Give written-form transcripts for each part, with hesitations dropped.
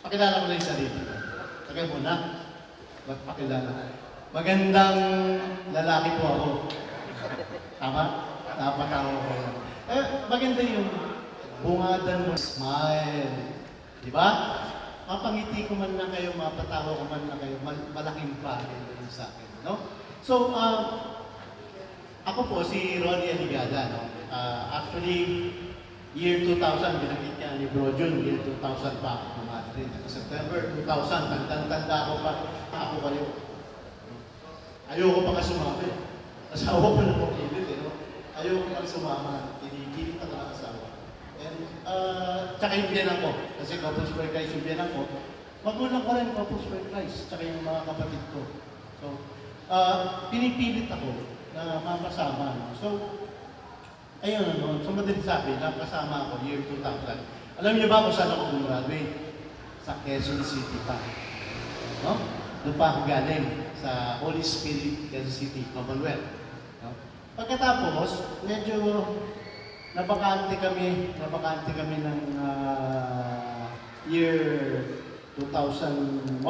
Pakilala ko na yung sarili ko. Tagal muna. Pakilala. Magandang lalaki po ako. Tama? Napatawa ko. Maganda yung bungadan mo. Smile. Di ba? Mapangiti ko man lang kayo, mapatawa ko man lang kayo, malaking bagay na sa akin. No? So, ako po si Ronnie Aligada. No? Actually, year 2000, binanggit niya ni Bro Jun, year 2000 pa ako pumatrin. September 2000, tanda ko pa, ako kayo. Ayoko pa ka sumama. Asawa ko na po kilit, no? Ayoko pa sumama, kinikilit ako ng asawa. And, tsaka yung biyanan ko, kasi Couples for Christ yung biyanan ko, magulang ko rin Couples for Christ, tsaka yung mga kapatid ko. So, pinipilit ako na mapasama. No? So, ayun, ano, so madaling sabi, nakasama ako year 2000. Alam niyo ba kung saan ako gumraduate? Sa Quezon City pa. No? Doon pa ako galing sa Holy Spirit, Quezon City, Commonwealth. No? Pagkatapos, medyo nabakante kami ng year 2001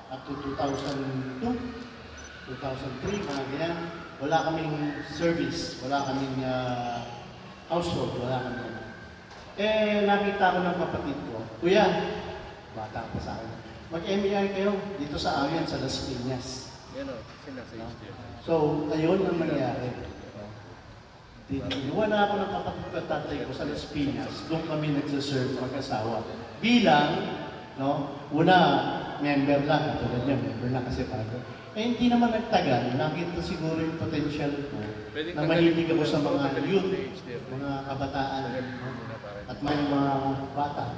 up to 2002, 2003, mga ganyan. Wala kaming service, wala kaming household, wala kaming. Nakita ko ng kapatid ko, Kuya, bata pa sa akin, mag-MBI kayo dito sa amin, sa Las Piñas. No? So, ayun ang nangyari. Iwan na ako ng kapatid ko at tatay ko sa Las Piñas, doon kami nagsaserve mag-asawa. Bilang, no, una, member lang, tulad niya, member lang kasi bago. Hindi naman nagtagal, nakita siguro yung potential ko na mahilig ako sa mga youth, mga kabataan, at may mga bata.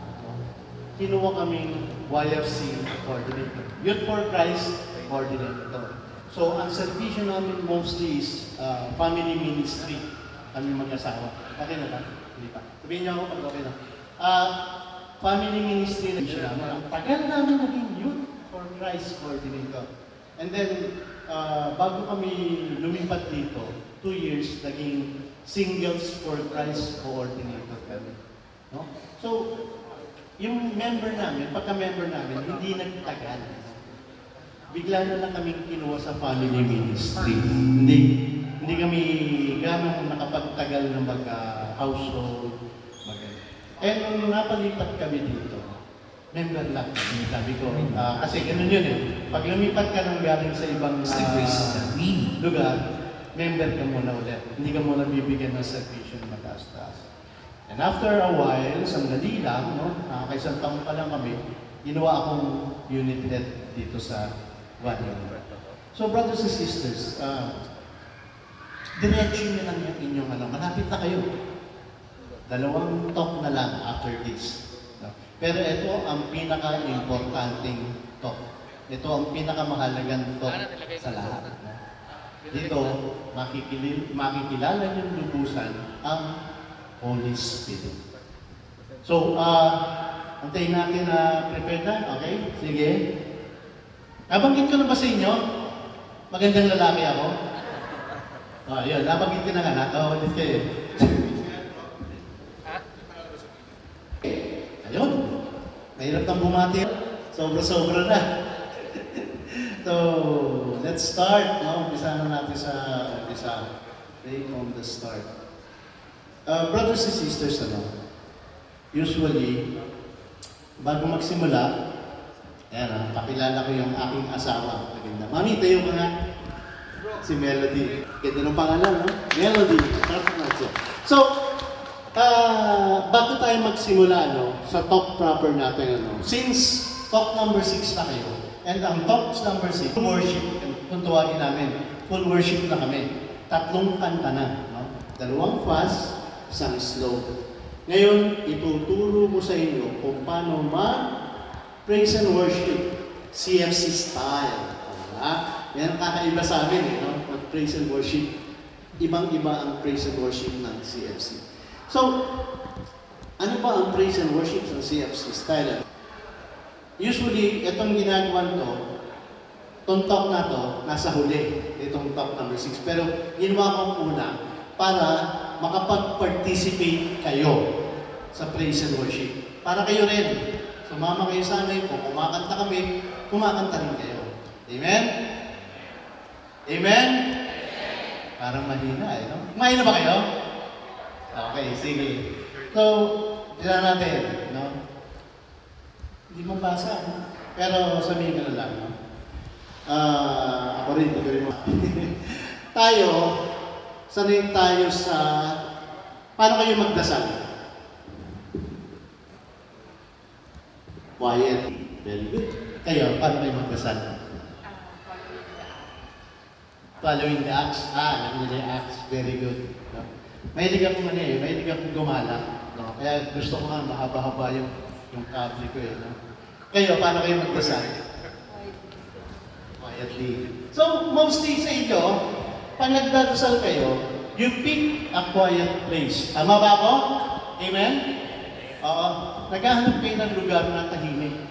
Kinuha kaming YFC coordinator, Youth for Christ coordinator. So, ang servisyo namin mostly is family ministry, kami mag-asawa. Okay na ba? Hindi pa. Sabihin niyo ako pag okay na. Family ministry na siya namin. Ang tagal namin naging Youth for Christ coordinator. And then, bago kami lumipat dito, 2 years, naging Singles for Christ coordinator kami. No? So, yung member namin, pagka-member namin, hindi nagtagal. Bigla na lang kaming kinuha sa family ministry. Hindi kami gano'ng nakapagtagal ng mag-household. And nung napalipat kami dito, member lang, sabi ko. Kasi ganun yun eh. Pag lumipat ka ng galing sa ibang lugar, member ka muna ulit. Hindi ka muna bibigyan ng servisyo na mataas-taas. And after a while, sandali lang, no, kaisang taon pa lang kami, ginawa akong unit head dito sa Banyo. So brothers and sisters, diretso nyo lang yung inyong malapit na kayo. 2 talk na lang after this. Pero ito ang pinaka-importanting talk. Ito ang pinakamahalagang talk sa lahat. Dito, makikilala niyong lubusan ang Holy Spirit. So, antayin natin na prepare na. Okay? Sige. Nabanggit ko na ba sa inyo? Magandang lalaki ako? Yun. Nabanggit ko na nga. Natawalit kayo. Ayun. Mahirap nang bumati. Sobra-sobra na. So, let's start. No? Umpisa na natin sa umpisa. Pray from the start. Brothers and sisters, usually, bago magsimula, ayan, pakilala ko yung aking asawa. Maganda. Mami, tayo ka nga. Si Melody. Ganda ng pangalan, no? Melody. So, bago tayo magsimula, sa talk proper natin, since talk number 6 na kayo, and ang talk number 6, full worship, kung tuwagin namin, full worship na kami. 3 kanta na, 2 fast, 1 slow. Ngayon, ituturo ko sa inyo kung paano praise and worship, CFC style. Yan kakaiba sa amin, praise and worship. Ibang-iba ang praise and worship ng CFC. So, ano ba ang praise and worship sa CFC style? Usually, itong ginagawa itong talk na to, nasa huli, itong talk number 6. Pero, ginawa ko una para makapag-participate kayo sa praise and worship. Para kayo rin sumama kayo sa amin, kung kumakanta kami, kumakanta rin kayo. Amen? Amen? Parang mahina eh, no? Mahina ba kayo? Okay, sige. So, tira natin, no? Hindi mo basa, no? Pero sabihin ko na lang, no? Ako rin, hindi ko rin tayo, sanay tayo sa paano kayo magdasal? Quiet. Very good. Kayo, paano kayo magdasal? Following the Acts. Alam niyo yung Acts. Very good. No? Mahilig akong mahilig akong gumala. No? Kaya gusto ko nga mahaba-haba yung kable ko eh. No? Kayo, paano kayo magdasal? Quietly. So, mostly sa inyo, pag nagdadasal kayo, you pick a quiet place. Tama ba ako? Amen? Oo. Naghahanap kayo ng lugar na tahimik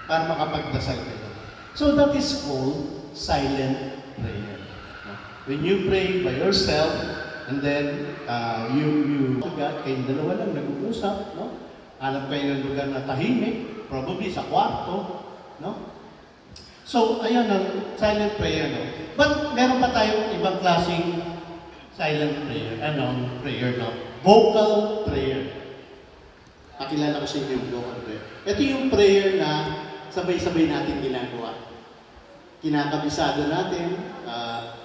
para makapagdasal kayo. So, that is called silent prayer. When you pray by yourself, and then you God, kayong dalawa lang nag-uusap, no? Hanap kayo ng lugar na tahimik, probably sa kwarto, no? So, ayun ang silent prayer, no? But meron pa tayong ibang klaseng silent prayer. Anong prayer, no? Vocal prayer. Pakilala ko sa inyo yung vocal prayer. Ito yung prayer na sabay-sabay natin ginagawa. Kinakabisado natin,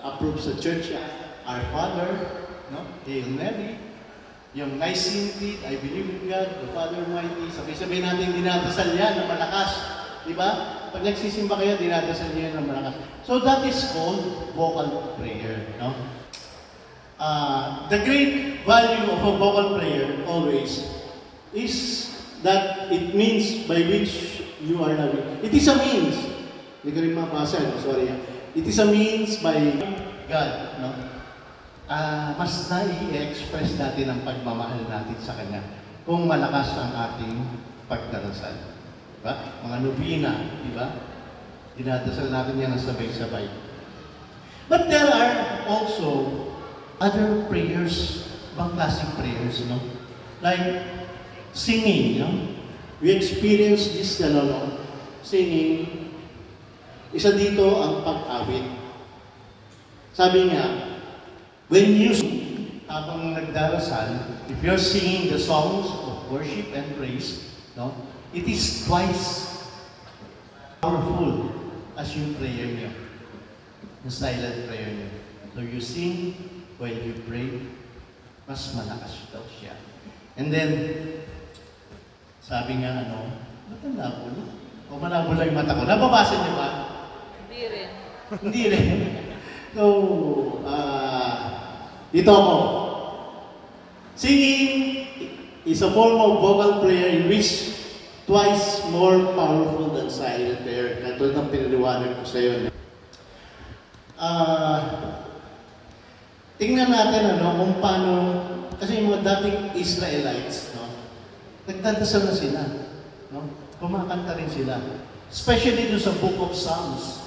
approved sa church, Our Father, no? Hail Mary, yung Nicene Creed, I believe in God, the Father Almighty, sabay-sabay natin dinadasal yan na malakas. Diba? Pag nagsisimba kayo, dinadasal niyo yan na malakas. So that is called vocal prayer, no? The great value of a vocal prayer always is that it means by which you are loving. It is a means. Hindi ko rin mabasa, no? Sorry. It is a means by God, no? Mas nai-express natin ang pagmamahal natin sa Kanya kung malakas ang ating pagdarasal. Diba? Mga nobina, diba? Dinadasal natin yan ng sabay-sabay. But there are also other prayers, ibang klaseng prayers, no? Like singing, no? We experience this, singing. Isa dito ang pag-awit. Sabi nga, when you habang nagdarasal, if you're singing the songs of worship and praise, no, it is twice powerful as yung prayer niyo, the silent prayer niyo. So you sing while you pray, mas malakas daw siya. And then, sabi nga ba't ang labo, no? O malabo lang yung mata ko. Nababasa niyo ba? Hindi rin. Hindi rin. So, dito ako. Singing is a form of vocal prayer in which twice more powerful than silent prayer. Ito ang pinaliwanag ko sa iyo. Tingnan natin kung paano, kasi yung mga dating Israelites, no, nagdadasal na sila. No? Kumakanta rin sila. Especially doon sa Book of Psalms.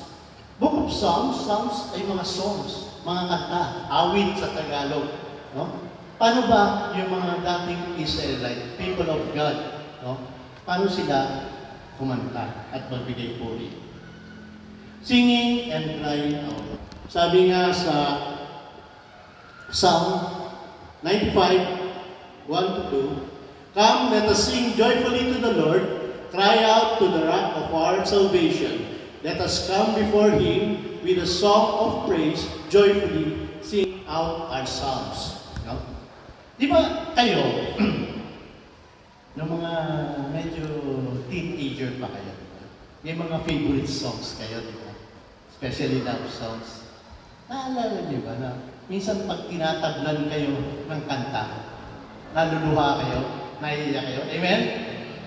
Book of Psalms, Psalms ay mga songs, mga kanta, awit sa Tagalog. No? Paano ba yung mga dating Israelite, people of God, no? Paano sila kumanta at magbigay puri? Singing and crying out. Sabi nga sa Psalm 95, 1-2, Come, let us sing joyfully to the Lord, cry out to the rock of our salvation. Let us come before Him with a song of praise, joyfully sing out our psalms. No? Di ba kayo, ng mga medyo teenager pa kayo, may mga favorite songs kayo, di ba? Especially love songs. Naalala niyo ba na minsan pag tinatablan kayo ng kanta, naluluha kayo, naiiyak kayo? Amen?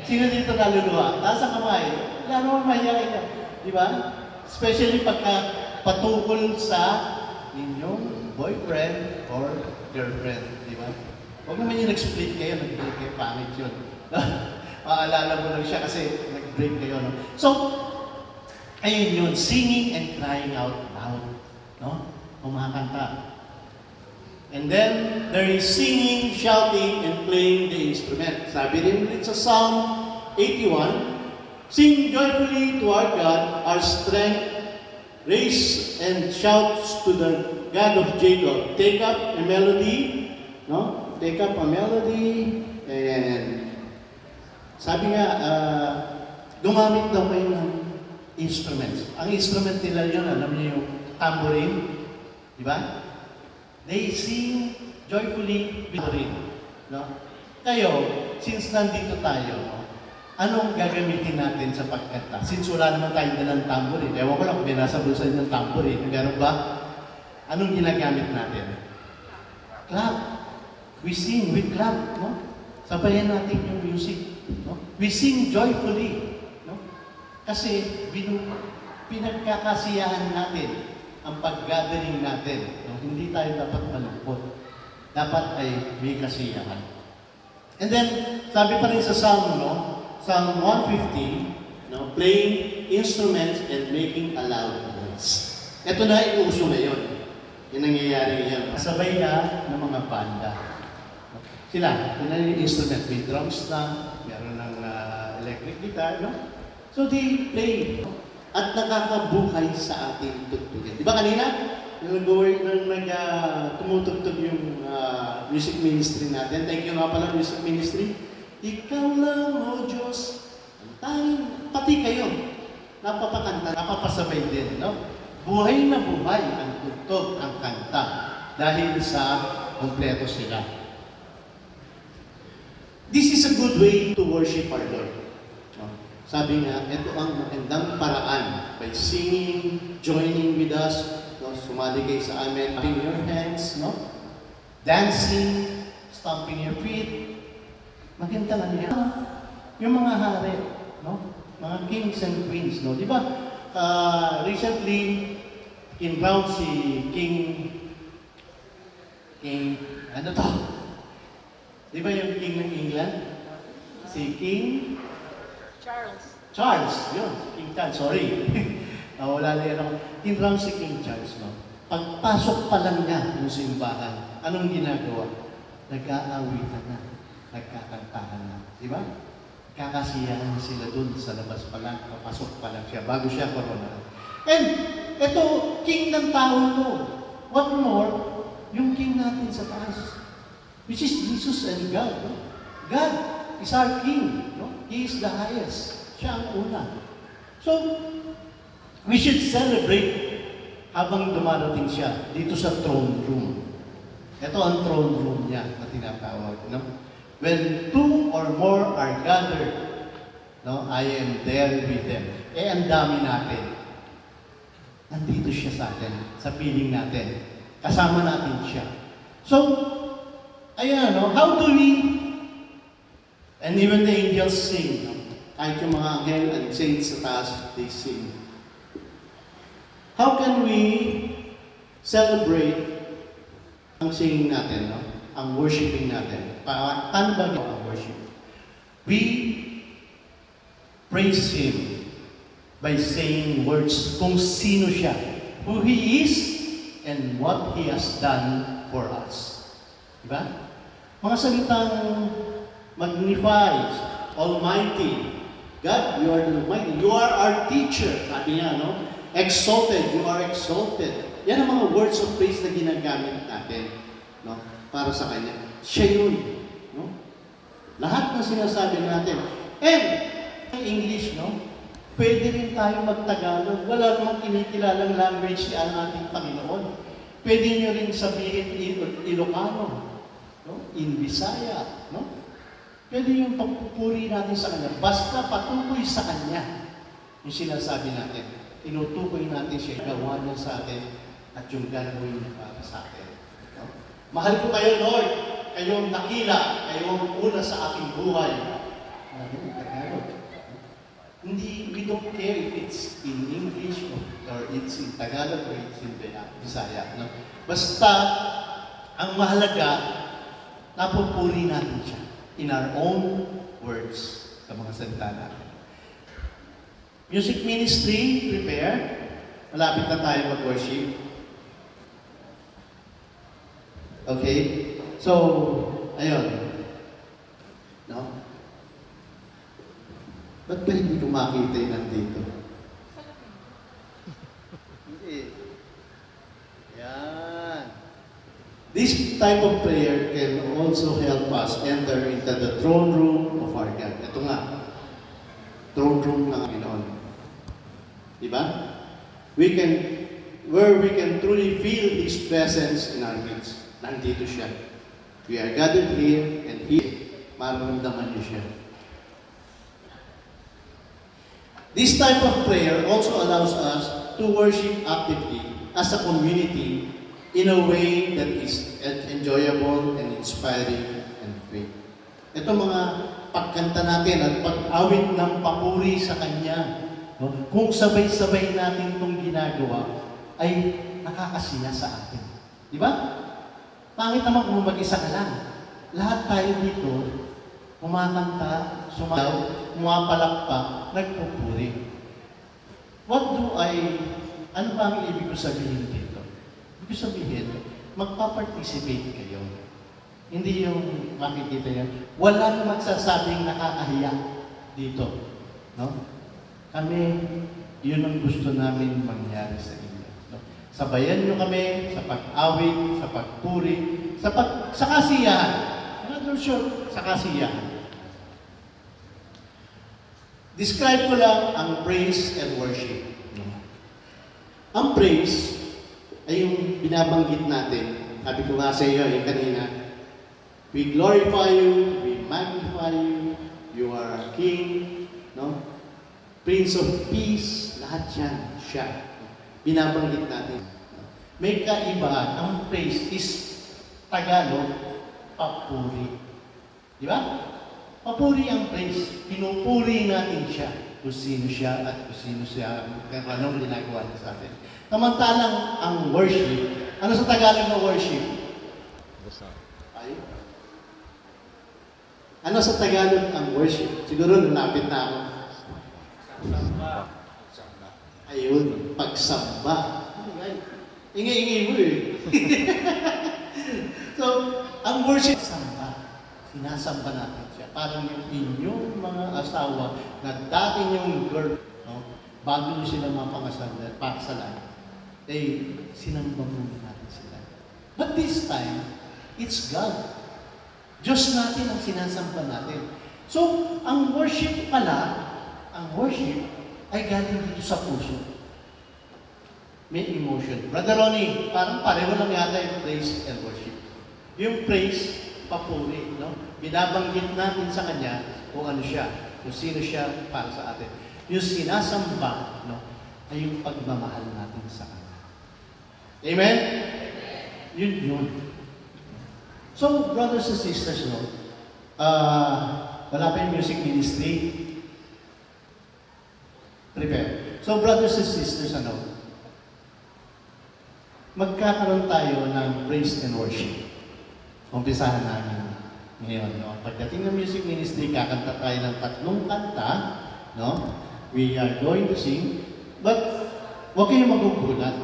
Sino dito naluluha? Taas ang kamay. Wala naman mahiyakin ka. Di ba? Especially pagka patungkol sa inyong boyfriend or girlfriend. Di ba? Huwag naman yung nag-split kayo, nag-break kayo, pangit yun. Maalala mo lang siya kasi nag-break kayo. No? So, ayun yun, singing and crying out loud. No? Kumakanta. And then, there is singing, shouting, and playing the instrument. Sabi rin ulit sa Psalm 81, Sing joyfully to our God, our strength. Raise and shouts to the God of Jacob. Take up a melody, no? Take up a melody, and sabi nga, gumamit daw kayo ng instruments. Ang instrument nila yun, alam niyo yung tambourine, di ba? They sing joyfully with tambourine, no? Kayo, since nandito tayo, no? Anong gagamitin natin sa pagkanta? Since wala naman tayong dalang tambourine, ewan ko lang kung may nasa bulsa ng tambourine, meron ba? Anong ginagamit natin? Clap. We sing with clap, no? Sabayan natin yung music, no? We sing joyfully, no? Kasi pinagkakasiyahan natin ang pag-gathering natin, no? Hindi tayo dapat malungkot. Dapat ay may kasiyahan. And then, sabi pa rin sa Psalm, no? Psalm 150, no? Playing instruments and making a loud noise. Ito na iuso ngayon. Yung nangyayari ngayon. Kasabay na ng mga banda. Sila, yun na yung instrument. May drums na, meron ng electric guitar, no? So they play. At nakakabuhay sa ating tugtugin. Di ba kanina? Nung tumutugtog yung music ministry natin. Thank you nga pala, music ministry. Ikaw lang, O Diyos, pati kayo, napapakanta, napapasabay din, no? Buhay na buhay ang tugtog, ang kanta, dahil sa kompleto sila. This is a good way to worship our Lord. No? Sabi nga, ito ang magandang paraan by singing, joining with us, no? Sumali kayo sa amin, clapping your hands, no? Dancing, stomping your feet. Maganda lang yan. Yung mga hari, no? Mga kings and queens, no? Di ba? Recently, in-crown si ano to? Di ba yung king ng England? Si King? Charles, yun. King Charles, sorry. Nawala na yan ako. In-crown si King Charles, no? Pagpasok pa lang niya ng simbahan, anong ginagawa? Nag-aawitan na. Nagkakantahan na. Di ba? Kakasiyahan sila dun sa labas pa lang, papasok pa lang siya, bago siya corona. And, ito, king ng tao to. What more, yung king natin sa taas, which is Jesus and God. No? God is our king. No? He is the highest. Siya ang una. So, we should celebrate habang dumarating siya dito sa throne room. Ito ang throne room niya na tinatawag. No? When two or more are gathered, no, I am there with them. Ang dami natin. Nandito siya sa atin, sa piling natin. Kasama natin siya. So, ayan, no, how do we, and even the angels sing, no? Kahit yung mga angel and saints sa taas, they sing. How can we celebrate ang singing natin, no? Ang worshiping natin? Paano ba ang worship? We praise Him by saying words kung sino siya, who He is, and what He has done for us. Diba? Mga salitang magnify, almighty. God, you are the almighty. You are our teacher. Sabi niya, no? Exalted, you are exalted. Yan ang mga words of praise na ginagamit natin, no? Para sa Kanya. Siya yun. No? Lahat ng sinasabi natin. And, English, no? Pwede rin tayo magtagalog. Wala namang kinikilalang language ang ating Panginoon. Pwede nyo rin sabihin Ilocano, no? In Bisaya, no? Pwede yung pagpupuri natin sa Kanya. Basta patuloy sa Kanya yung sinasabi natin. Tinutukoy natin siya, gawa niya sa atin at yung gagawin niya para sa atin. No? Mahal ko kayo, Lord. Kayo ang nakila. Kayo ang una sa aking buhay. Hindi, we don't care if it's in English or it's in Tagalog or it's in Bisaya. No? Basta, ang mahalaga, napupuri natin siya in our own words sa mga salita natin. Music ministry, prepare. Malapit na tayo mag-worship. Okay? So, ayun. No? Ba't ba hindi ko makita yung nandito? Hindi. Yan. This type of prayer can also help us enter into the throne room of our God. Ito nga, throne room ng Panginoon. Diba? Where we can truly feel His presence in our midst. Nandito siya. We are gathered here and here. Mararamdaman niyo siya. This type of prayer also allows us to worship actively as a community in a way that is enjoyable and inspiring and free. Ito mga pagkanta natin at pag-awit ng papuri sa Kanya, no? Kung sabay-sabay natin itong ginagawa, ay nakakasiya sa atin. Di ba? Pangit naman kung mag-isa ka lang. Lahat tayo dito, kumakanta, sumayaw, pumapalakpak, nagpupuri. Ano ba ang ibig ko sabihin dito? Ibig sabihin, magpa-participate kayo. Hindi yung makikita yan. Walang magsasabing nakakahiya dito. No? Kami, yun ang gusto namin mangyari sa inyo. No? Sabayan nyo kami sa pag-awit, sa pagpuri, sa kasiyahan. Another short, sa kasiyahan. Describe ko lang ang praise and worship. Ang praise ay yung binabanggit natin. Sabi ko nga sa iyo yung kanina, we glorify you, we magnify you, you are our King, no? Prince of Peace, lahat yan, siya. Binabanggit natin. May kaibahan. Ang praise is Tagalog, papuri. Di ba? Papuri ang praise. Pinupuri natin siya. Kung sino siya at kung sino siya, kung anong ginagawa niya sa atin. Samantalang ang worship, ano sa Tagalog na worship? Ay? Ano sa Tagalog ang worship? Siguro nalapit na ako. Pagsamba. Ayun, pagsamba. Ingay-ingay mo eh. So, ang worship, samba. Sinasamba natin siya. Parang yung inyong mga asawa na dati yung girl, no? Bago nyo sila mapakasalan, sinamba muna natin sila. But this time, it's God. Diyos natin ang sinasamba natin. So, ang worship pala, ay galing dito sa puso. May emotion. Brother Ronnie, parang pareho lang yata yung praise and worship. Yung praise, papuri, no? Binabanggit natin sa Kanya kung ano siya, kung sino siya para sa atin. Yung sinasamba, no? Ay yung pagmamahal natin sa Kanya. Amen? Yun. So, brothers and sisters, no? Wala pa yung music ministry. Prepare. So, brothers and sisters, magkakaroon tayo ng praise and worship. Umpisahan namin ngayon, no? Pagdating ng music ministry, kakanta tayo ng 3 kanta, no? We are going to sing, but huwag kayong magugulat.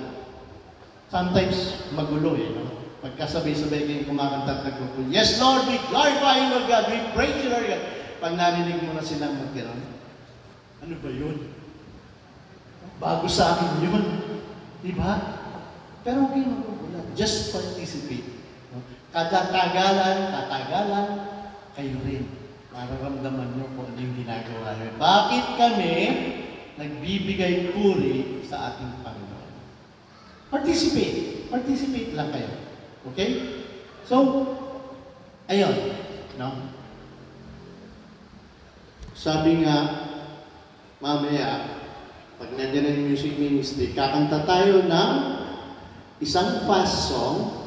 Sometimes magulo no? Pagkasabay-sabay kayong kumakanta at nagpupulo, yes, Lord, we glorify you, Lord God, we praise you, Lord God. Pag narinig mo na silang magkiram, ano ba yun? Bago sa akin yun. Diba? Pero huwag kayong magugulat. Just participate. Katagalan, kayo rin. Mararamdaman nyo kung ano yung ginagawa nyo. Bakit kami nagbibigay puri sa ating Panginoon? Participate. Participate lang kayo. Okay? So, ayun. No? Sabi nga, mamaya, pag nandiyan na yung music ministry, kakanta tayo ng isang fast song.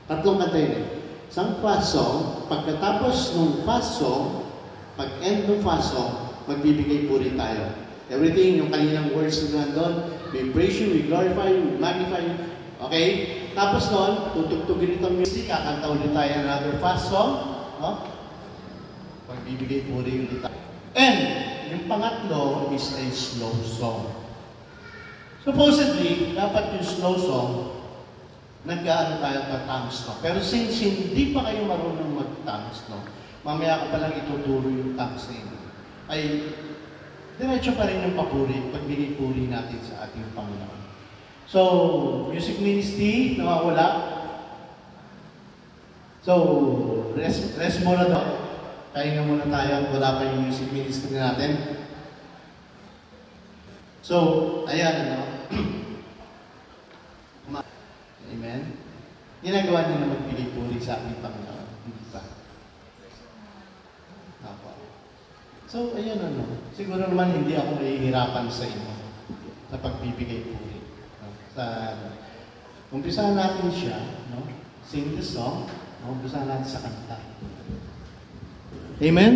3 kanta yun eh. Isang fast song, pagkatapos ng fast song, pag-end ng fast song, magbibigay puri tayo. Everything, yung kaninang words na nandun, we praise you, we glorify you, we magnify you. Okay? Tapos noon, tutugtugin itong music, kakanta ulit tayo another fast song. No? Magbibigay puri ulit tayo. And, yung pangatlo is a slow song. Supposedly, dapat yung slow song, nag-aano tayo mag-tongues, no? Pero since hindi pa kayo marunong mag-tongues, no? Mamaya ko palang ituturo yung tongues na yun. Ay, diretso pa rin yung papuri, pagbigay puri natin sa ating Panginoon. So, music ministry, nawawala. So, rest muna daw. Kaya muna tayo, wala pa yung music ministry natin. So, ayan, no? Amen? Ginagawa niyo na magbigay puri sa ating Panginoon. Hindi ba? Apo. So, ayan, ano? Siguro naman hindi ako mahihirapan sa inyo sa pagbibigay puri. No? Umpisahan natin siya, no? Sing the song. Umpisahan natin sa kanta. Amen?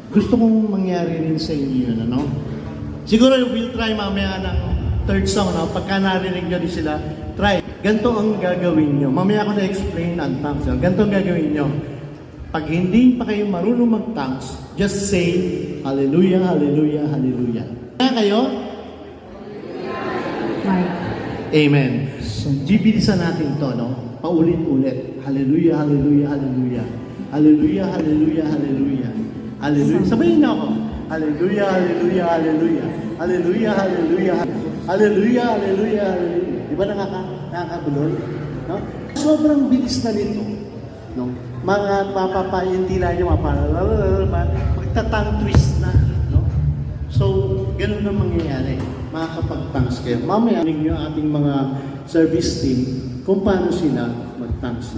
Gusto kong mangyari rin sa inyo yun, ano? Siguro we'll try mamaya ng third song, no? Pagka narinig nyo din sila, try. Ganito ang gagawin nyo. Mamaya ako na-explain ang tongues. No? Ganito ang gagawin nyo. Pag hindi pa kayo marunong mag-tongues, just say, Hallelujah, Hallelujah, Hallelujah. Kaya kayo? Amen. Gibilisan natin to, no? Paulit-ulit. Hallelujah, Hallelujah, Hallelujah. Hallelujah, Hallelujah, Hallelujah. Hallelujah. Sabayin na ako. Hallelujah, Hallelujah, Hallelujah. Hallelujah, Hallelujah. Hallelujah, Hallelujah, Hallelujah. Di ba nakakabulol? No? Sobrang bilis na nito. No? Mga papapayin tila nyo, magtatang twist na. No? So, ganun ang mangyayari. Makakapag-tanks kayo. Mamaya, ninyo ating mga service team kung paano sila mag-tanks.